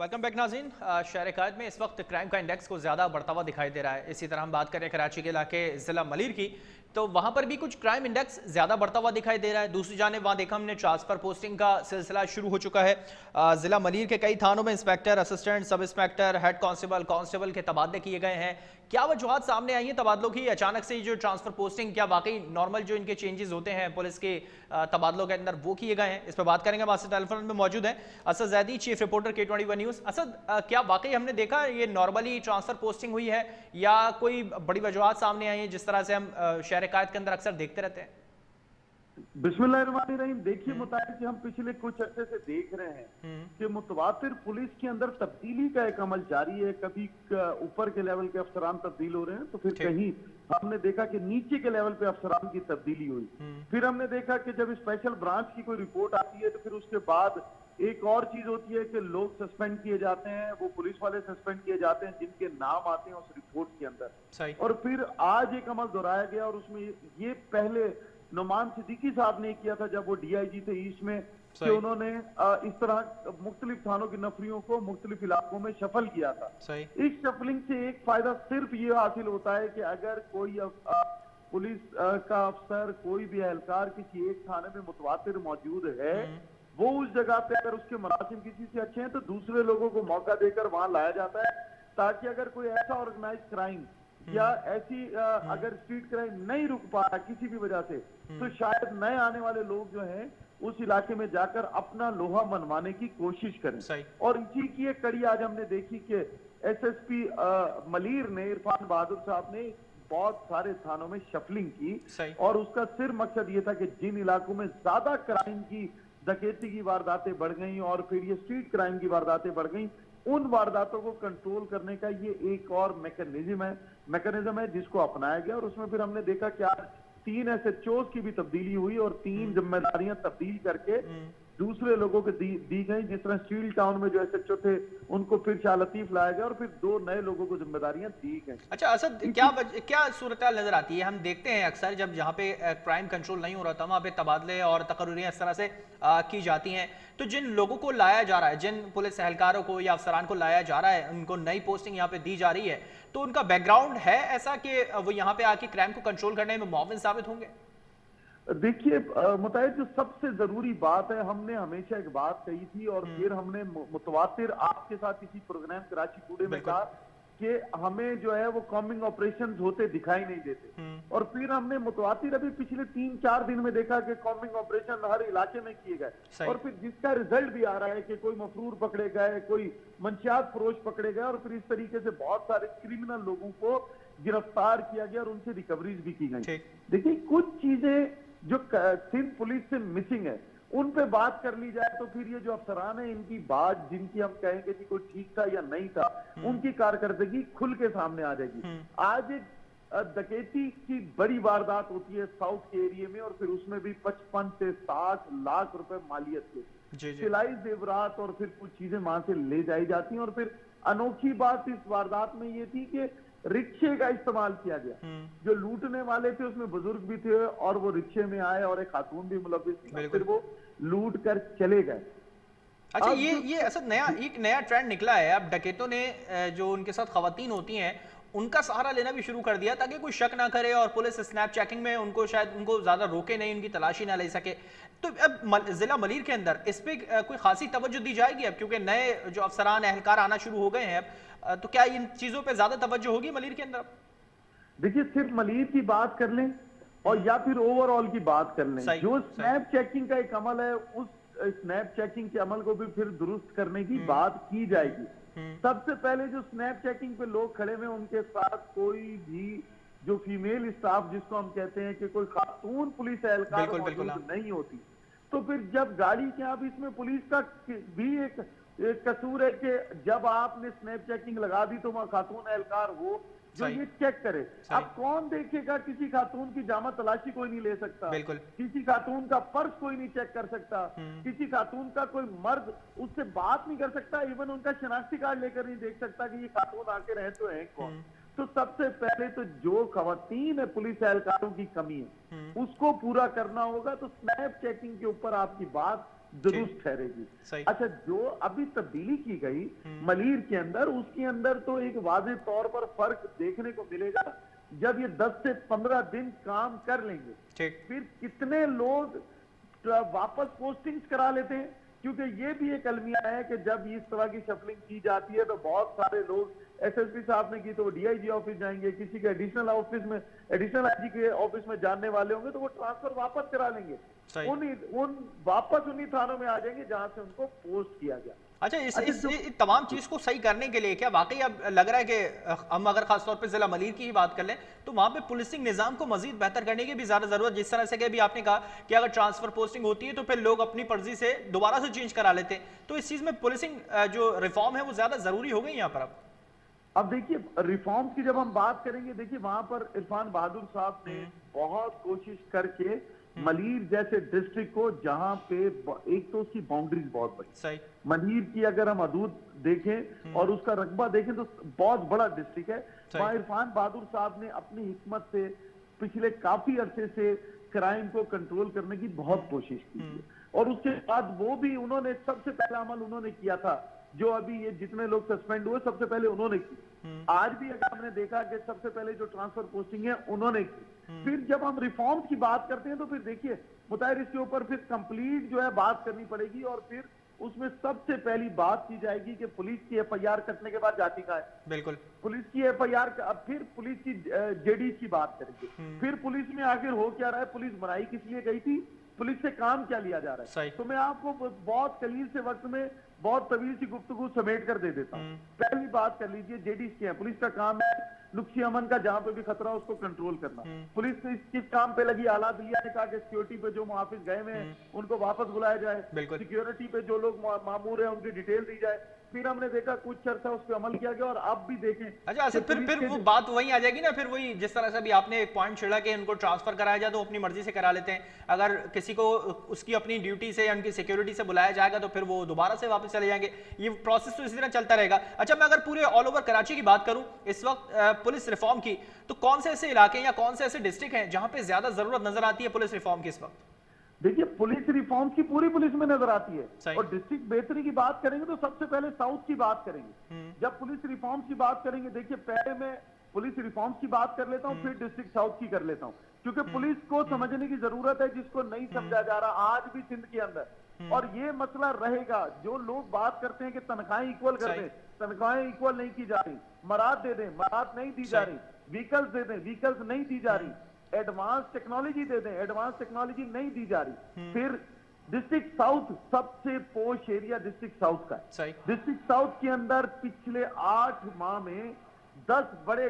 Welcome back नाज़रीन। शहर कायद में इस वक्त क्राइम का इंडेक्स को ज़्यादा बढ़ता हुआ दिखाई दे रहा है। इसी तरह हम बात करें कराची के इलाके ज़िला मलीर की, तो वहाँ पर भी कुछ क्राइम इंडेक्स ज़्यादा बढ़ता हुआ दिखाई दे रहा है। दूसरी जानिब वहाँ देखा हमने ट्रांसफ़र पोस्टिंग का सिलसिला शुरू हो चुका है। ज़िला मलीर के कई थानों में inspector, assistant, sub inspector, head constable, constable के तबादले किए गए हैं। क्या वजूहत सामने आई हैं तबादलों की? अचानक से जो ट्रांसफ़र पोस्टिंग, क्या वाकई नॉर्मल जो इनके चेंजेस होते हैं पुलिस के तबादलों के अंदर वो किए गए हैं? इस पर बात करेंगे। हमारे टेलीफोन में मौजूद है Asad Zaidi, chief reporter K21 news. Asad, क्या वाकई हमने देखा ये नॉर्मली ट्रांसफर पोस्टिंग हुई है या कोई बड़ी वजूहत सामने आई है जिस तरह से हम शहर कायद के अंदर अक्सर देखते रहते हैं? बिस्मिल्लाहिर्रहमानिर्रहीम। देखिए, मुताबिक कि हम पिछले कुछ अर्से से देख रहे हैं कि मुतवातिर पुलिस के अंदर तब्दीली का एक अमल जारी है। कभी ऊपर के लेवल के अफसरान तब्दील हो रहे हैं, तो फिर कहीं हमने देखा कि नीचे के लेवल पे अफसरान की तब्दीली हुई। फिर हमने देखा कि जब स्पेशल ब्रांच की कोई रिपोर्ट आती है तो फिर उसके बाद एक और चीज होती है कि लोग सस्पेंड किए जाते हैं, वो पुलिस वाले सस्पेंड किए जाते हैं जिनके नाम आते हैं उस रिपोर्ट के अंदर। और फिर आज एक अमल दोहराया गया और उसमें ये पहले नुमान सिद्दीकी साहब ने किया था जब वो DIG थे ईस्ट में, कि उन्होंने इस तरह मुख्तलिफ थानों की नफरियों को मुख्तलिफ इलाकों में शफल किया था। इस शफलिंग से एक फायदा सिर्फ ये हासिल होता है कि अगर कोई पुलिस का अफसर, कोई भी एहलकार किसी एक थाने में मुतवातिर मौजूद है, वो उस जगह पे अगर उसके मरासिम किसी से अच्छे हैं तो दूसरे लोगों को मौका देकर वहां लाया जाता है, ताकि अगर कोई ऐसा ऑर्गेनाइज क्राइम या ऐसी अगर स्ट्रीट क्राइम नहीं रुक पा रहा किसी भी वजह से, तो शायद नए आने वाले लोग जो हैं उस इलाके में जाकर अपना लोहा मनवाने की कोशिश करें। और इसी की एक कड़ी आज हमने देखी कि SSP मलीर ने, इरफान बहादुर साहब ने बहुत सारे थानों में शफलिंग की और उसका सिर्फ मकसद ये था कि जिन इलाकों में ज्यादा क्राइम की, डकैती की वारदातें बढ़ गई और फिर ये स्ट्रीट क्राइम की वारदातें बढ़ गई, उन वारदातों को कंट्रोल करने का ये एक और मैकेनिज्म है जिसको अपनाया गया। और उसमें फिर हमने देखा कि आज 3 SHOs की भी तब्दीली हुई और 3 जिम्मेदारियां तब्दील करके दूसरे लोगों को दी गई। जिस तरह स्टील टाउन में जो SHO थे उनको फिर शाह लतीफ लाया गया और फिर 2 नए लोगों को जिम्मेदारियां दी गई। अच्छा असद, क्या सूरत नजर आती है? हम देखते हैं अक्सर जब जहाँ पे क्राइम कंट्रोल नहीं हो रहा था वहाँ पे तबादले और तकर्रियाँ इस तरह से की जाती हैं, तो जिन लोगों को लाया जा रहा है, जिन पुलिस एहलकारों को या अफसरान को लाया जा रहा है, उनको नई पोस्टिंग यहाँ पे दी जा रही है, तो उनका बैकग्राउंड है ऐसा कि वो यहाँ पे आके क्राइम को कंट्रोल करने में मुआविन साबित होंगे? देखिए, मुताबिक जो सबसे जरूरी बात है, हमने हमेशा एक बात कही थी और फिर हमने मुतवातिर आपके साथ किसी प्रोग्राम कराची टुडे में कहा कि हमें जो है वो कॉम्बिंग ऑपरेशंस होते दिखाई नहीं देते। और फिर हमने मुतवातिर अभी पिछले 3-4 दिन में देखा कि कॉम्बिंग ऑपरेशन हर इलाके में किए गए और फिर जिसका रिजल्ट भी आ रहा है कि कोई मफरूर पकड़े गए, कोई मंशियात फरोश पकड़े गए और फिर इस तरीके से बहुत सारे क्रिमिनल लोगों को गिरफ्तार किया गया और उनसे रिकवरीज भी की गई। देखिए, कुछ चीजें जो सिंध पुलिस से मिसिंग है उन पे बात कर ली जाए तो फिर ये जो अफसरान है इनकी बात, जिनकी हम कहेंगे कि कोई ठीक था या नहीं था, उनकी कारकर्दगी खुल के सामने आ जाएगी। आज एक डकैती की बड़ी वारदात होती है साउथ के एरिया में और फिर उसमें भी 55 से 60 लाख रुपए मालियत के सिलाई जेवरात और फिर कुछ चीजें वहां से ले जाई जाती हैं। और फिर अनोखी बात इस वारदात में ये थी कि रिक्शे का इस्तेमाल किया गया। जो लूटने वाले थे उसमें बुजुर्ग भी थे और वो रिक्शे में आए और एक खातून भी मुलविस थी, फिर वो लूट कर चले गए। अच्छा, ये असद एक नया ट्रेंड निकला है। अब डकैतों ने जो उनके साथ खवातीन होती हैं उनका सहारा लेना भी शुरू कर दिया ताकि कोई शक ना करे और पुलिस स्नैप चेकिंग में उनको शायद उनको ज्यादा रोके नहीं, उनकी तलाशी ना ले सके। तो अब जिला मलीर के अंदर इस पे कोई खासी तवज्जो दी जाएगी अब, क्योंकि नए जो अफसरान एहलकार आना शुरू हो गए हैं अब, तो क्या इन चीजों पे ज्यादा तवज्जो होगी मलीर के अंदर? देखिए, सिर्फ मलीर की बात कर लें और या फिर ओवरऑल की बात कर लें, जो स्नैप चेकिंग का एक अमल है उस स्नैप चेकिंग के अमल को भी फिर दुरुस्त करने की बात की जाएगी। सबसे पहले जो स्नैप चेकिंग पे लोग खड़े हुए उनके साथ कोई भी जो फीमेल स्टाफ, जिसको हम कहते हैं कि कोई खातून पुलिस एहलकार मौजूद नहीं होती, तो फिर जब गाड़ी के आप, इसमें पुलिस का भी एक कसूर है कि जब आपने स्नैप चेकिंग लगा दी तो वहां खातून एहलकार हो जो ये चेक करे। अब कौन देखेगा? किसी खातून की जामा तलाशी कोई नहीं ले सकता, किसी खातून का पर्स कोई नहीं चेक कर सकता, किसी खातून का कोई मर्द उससे बात नहीं कर सकता, इवन उनका शनाख्ती कार्ड लेकर नहीं देख सकता कि ये खातून आके रहे तो है कौन। तो सबसे पहले तो जो खवातीन है पुलिस एहलकारों की कमी है उसको पूरा करना होगा। तो स्नैप चेकिंग के ऊपर आपकी बात दुरुस्त ठहरेगी। अच्छा, जो अभी तब्दीली की गई मलीर के अंदर, उसके अंदर तो एक वाज़ेह तौर पर फर्क देखने को मिलेगा। जब ये 10 से 15 दिन काम कर लेंगे, फिर कितने लोग वापस पोस्टिंग्स करा लेते हैं, क्योंकि ये भी एक अलमिया है कि जब इस तरह की शफलिंग की जाती है तो बहुत सारे लोग, एसएसपी साहब ने की तो वो डीआईजी ऑफिस जाएंगे, किसी के एडिशनल ऑफिस में, एडिशनल आईजी के ऑफिस में जानने वाले होंगे तो वो ट्रांसफर वापस करा लेंगे, उन वापस उन्हीं थानों में आ जाएंगे जहां से उनको पोस्ट किया गया। अच्छा, इस तमाम चीज को सही करने के लिए क्या वाकई अब लग रहा है कि हम अगर खासतौर पर जिला मलीर की ही बात कर लें तो वहां पे पुलिसिंग निजाम को मजीद बेहतर करने की भी ज्यादा जरूरत, जिस तरह से कि अभी आपने कहा कि अगर ट्रांसफर पोस्टिंग होती है तो फिर लोग अपनी मर्जी से दोबारा से चेंज करा लेते हैं, तो इस चीज में पुलिसिंग जो रिफॉर्म है वो ज्यादा जरूरी हो गई यहाँ पर अब देखिए, रिफॉर्म्स की जब हम बात करेंगे, देखिए वहां पर इरफान बहादुर साहब ने बहुत कोशिश करके मलीर जैसे डिस्ट्रिक्ट को, जहां पे एक तो उसकी बाउंड्रीज बहुत बड़ी, मलीर की अगर हम हदूद देखें और उसका रकबा देखें तो बहुत बड़ा डिस्ट्रिक्ट है, वहां इरफान बहादुर साहब ने अपनी हिकमत से पिछले काफी अरसे से क्राइम को कंट्रोल करने की बहुत कोशिश की है। और उसके बाद वो भी उन्होंने सबसे पहला अमल उन्होंने किया था, जो अभी ये जितने लोग सस्पेंड हुए सबसे पहले उन्होंने की। आज भी अगर हमने देखा कि सबसे पहले जो ट्रांसफर पोस्टिंग है उन्होंने की। फिर जब हम रिफॉर्म्स की बात करते हैं तो फिर देखिए मुताहिर, इसके ऊपर फिर कंप्लीट जो है बात करनी पड़ेगी, और फिर उसमें सबसे पहली बात की जाएगी कि पुलिस की एफआईआर कटने के बाद जाती कहाँ है। बिल्कुल, पुलिस की एफआईआर, अब फिर पुलिस की जेडी की बात करेंगे, फिर पुलिस में आखिर हो क्या रहा है, पुलिस बनाई किस लिए गई थी, पुलिस से काम क्या लिया जा रहा है। तो मैं आपको बहुत कलील से वक्त में बहुत तवील सी गुफ्तगू समेट कर दे देता हूँ। पहली बात कर लीजिए, जेडी क्या है, पुलिस का काम है नुक्सी अमन का, जहां पे भी खतरा हो उसको कंट्रोल करना। पुलिस ने किस काम पे लगी, आला दिलिया ने कहा कि सिक्योरिटी पे जो मुहाफिज गए हुए हैं उनको वापस बुलाया जाए, सिक्योरिटी पे जो लोग मामूर है उनकी डिटेल दी जाए। फिर हमने देखा कुछ चर्चा उस पर अमल किया गया, और अब भी देखें। अच्छा, फिर वो बात वही आ जाएगी ना, फिर वही जिस तरह से भी आपने एक पॉइंट छेड़ा कि उनको ट्रांसफर कराया जाए तो अपनी मर्जी से करा लेते हैं, अगर किसी को उसकी अपनी ड्यूटी से या उनकी सिक्योरिटी से बुलाया जाएगा तो फिर वो दोबारा से वापस चले जाएंगे। ये प्रोसेस तो इसी तरह चलता रहेगा। अच्छा, मैं अगर पूरे ऑल ओवर कराची की बात करूं इस वक्त पुलिस रिफॉर्म की, तो कौन से ऐसे इलाके या कौन से ऐसे डिस्ट्रिक्ट हैं जहां पे ज्यादा जरूरत नजर आती है पुलिस रिफॉर्म की इस वक्त? देखिए, पुलिस रिफॉर्म की पूरी पुलिस में नजर आती है, और डिस्ट्रिक्ट बेहतरी की बात करेंगे तो सबसे पहले साउथ की बात करेंगे। जब पुलिस रिफॉर्म की बात करेंगे, देखिए पहले मैं पुलिस रिफॉर्म की बात कर लेता हूं, फिर डिस्ट्रिक्ट साउथ की कर लेता हूं, क्योंकि पुलिस को समझने की जरूरत है जिसको नहीं समझा जा रहा आज भी सिंध के अंदर, और ये मसला रहेगा। जो लोग बात करते हैं कि तनख्वाहें इक्वल कर दें, तनख्वाहें इक्वल नहीं की जा रही, मराद दे दें, मराद नहीं दी जा रही, व्हीकल्स दे दें, व्हीकल्स नहीं दी जा रही, एडवांस टेक्नोलॉजी दे दें, एडवांस टेक्नोलॉजी नहीं दी जा रही। फिर डिस्ट्रिक्ट साउथ सबसे पोश एरिया डिस्ट्रिक्ट साउथ का है। डिस्ट्रिक्ट साउथ के अंदर पिछले 8 माह में 50 बड़े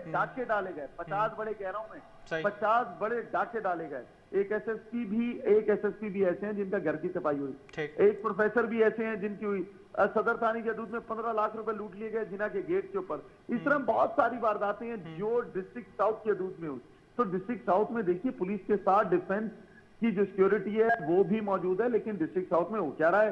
डाके डाले गए, 50 बड़े कह रहा हूं मैं, 50 बड़े डाके डाले गए। एक एसएसपी भी ऐसे हैं जिनका घर की सफाई हुई, एक प्रोफेसर भी ऐसे हैं जिनकी हुई, सदर थाने के हदूद में 15 लाख रुपए लूट लिए गए जिना के गेट के ऊपर। इस तरह बहुत सारी वारदातें हैं जो डिस्ट्रिक्ट साउथ के हदूद में हुई। तो डिस्ट्रिक्ट साउथ में देखिए पुलिस के साथ डिफेंस की जो सिक्योरिटी है वो भी मौजूद है, लेकिन डिस्ट्रिक्ट साउथ में हो क्या रहा है,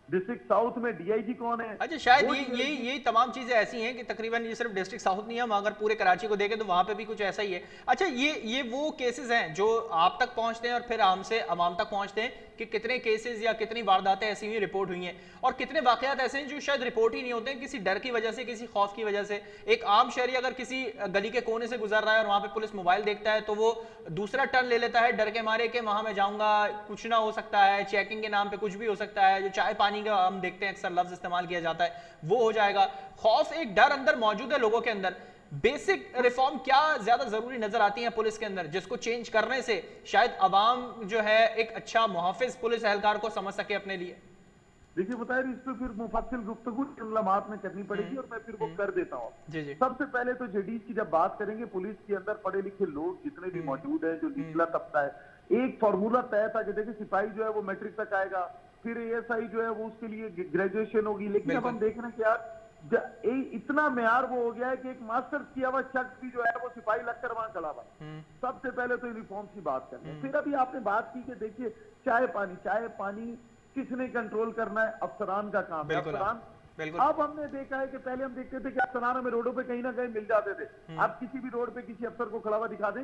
डिस्ट्रिक्ट साउथ में डीआईजी कौन है? अच्छा, शायद ये तमाम चीजें ऐसी हैं कि तकरीबन ये सिर्फ डिस्ट्रिक्ट साउथ नहीं है, हम अगर पूरे कराची को देखें तो वहां पे भी कुछ ऐसा ही है। अच्छा, ये वो केसेस हैं जो आप तक पहुंचते हैं और फिर हमसे अवाम तक पहुंचते हैं कि कितने केसेस या कितनी वारदातें ऐसी हुई रिपोर्ट हुई हैं, और कितने वाकयात ऐसे हैं जो शायद रिपोर्ट ही नहीं होते हैं किसी डर की वजह से, किसी खौफ की वजह से। एक आम शहरी अगर किसी गली के कोने से गुजर रहा है और वहां पे पुलिस मोबाइल देखता है तो वो दूसरा टर्न ले लेता है डर के मारे कि वहां मैं जाऊंगा कुछ ना हो सकता है, चेकिंग के नाम पे कुछ भी हो सकता है, जो चाय पानी का हम देखते हैं अक्सर लफ्ज इस्तेमाल किया जाता है वो हो जाएगा। खौफ, एक डर अंदर मौजूद है लोगों के अंदर। बेसिक रिफॉर्म क्या ज्यादा जरूरी नजर आती है पुलिस के अंदर, जिसको चेंज करने से शायद अवाम जो है एक अच्छा मुहाफिज पुलिस एहलकार को समझ सके अपने लिए? देखिए मुताहिर, इस पे फिर मुफस्सिल गुफ्तगू लम्हात में करनी पड़ेगी और मैं फिर वो कर देता हूँ। सबसे पहले तो जेडीज की जब बात करेंगे, पुलिस के अंदर पढ़े लिखे लोग जितने भी मौजूद हैं, जो निचला तबका है, एक फार्मूला तय था कि देखिए सिपाही जो है वो मैट्रिक तक आएगा, फिर एएसआई जो है वो उसके लिए ग्रेजुएशन होगी, लेकिन अब हम देख रहे हैं कि यार इतना म्यार वो हो गया है कि एक मास्टर्स किया हुआ शख्स भी जो है वो सिपाही लगकर वहां खड़ा हुआ। सबसे पहले तो यूनिफॉर्म की बात करते हैं। फिर अभी आपने बात की कि देखिए चाय पानी किसने कंट्रोल करना है, अफसरान का काम है। अफसरान बिल्कुल। अब हमने देखा है कि पहले हम देखते थे कि अफसरान में रोडों पे कहीं ना कहीं मिल जाते थे। अब किसी भी रोड पे किसी अफसर को खड़ा हुआ दिखा दें,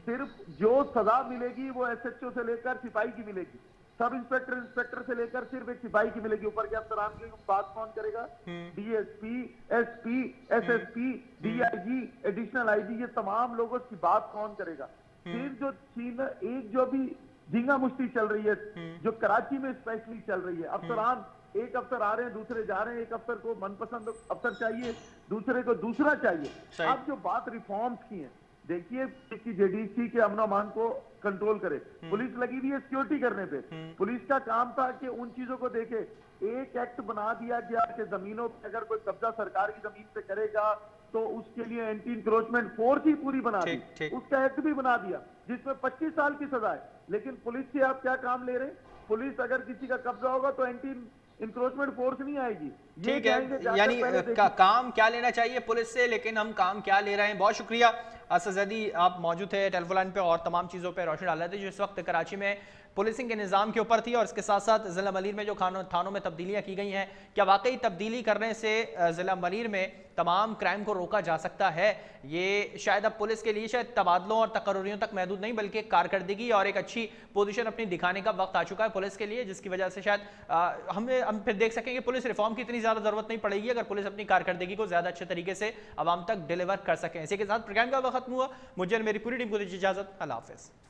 सिर्फ जो सजा मिलेगी वो एसएचओ से लेकर सिपाही की मिलेगी, सब इंस्पेक्टर इंस्पेक्टर से लेकर सिर्फ एक सिपाही की मिलेगी। ऊपर के अफसरान की बात कौन करेगा? DSP, SP, SSP, DIG, additional IG, ये तमाम लोगों की बात कौन करेगा? फिर जो चीन एक जो अभी झींगा मुश्ती चल रही है, जो कराची में स्पेशली चल रही है, अफसरान एक अफसर आ रहे हैं, दूसरे जा रहे हैं, एक अफसर को मनपसंद अफसर चाहिए, दूसरे को दूसरा चाहिए। अब जो बात रिफॉर्म्स की है, देखिए कि जेडीसी के अमन अमान को कंट्रोल करे, पुलिस लगी हुई है सिक्योरिटी करने पे। पुलिस का काम था कि उन चीजों को देखे। एक एक्ट बना दिया गया कि जमीनों पे अगर कोई कब्जा सरकार की जमीन पे करेगा तो उसके लिए एंटी इंक्रोचमेंट फोर्स ही पूरी बना दी, उसका एक्ट भी बना दिया जिसमें 25 साल की सजा है। लेकिन पुलिस से आप क्या काम ले रहे हैं? पुलिस अगर किसी का कब्जा होगा तो एंटी इंक्रोचमेंट फोर्स नहीं आएगी। ठीक है, यानी काम क्या लेना चाहिए पुलिस से, लेकिन हम काम क्या ले रहे हैं। बहुत शुक्रिया असद ज़ैदी, आप मौजूद थे टेलीफोन लाइन पे और तमाम चीज़ों पे रोशनी डाल रहे थे जो इस वक्त कराची में पुलिसिंग के निज़ाम के ऊपर थी। और इसके साथ साथ ज़िला मलीर में जो थानों में तब्दीलियाँ की गई हैं, क्या वाकई तब्दीली करने से ज़िला मलीर में तमाम क्राइम को रोका जा सकता है? ये शायद अब पुलिस के लिए शायद तबादलों और तकर्रियों तक महदूद नहीं, बल्कि कारकर्दगी और एक अच्छी पोजीशन अपनी दिखाने का वक्त आ चुका है पुलिस के लिए, जिसकी वजह से शायद हम फिर देख सकेंगे पुलिस रिफॉर्म की इतनी ज़्यादा ज़रूरत नहीं पड़ेगी अगर पुलिस अपनी कारकर्दगी को ज़्यादा अच्छे तरीके से आवाम तक डिलीवर कर सकें। इसी के साथ प्रोग्राम का वक्त खत्म हुआ। मुझे मेरी पूरी टीम को दीजिए इजाज़त। अल्लाह हाफ़िज़।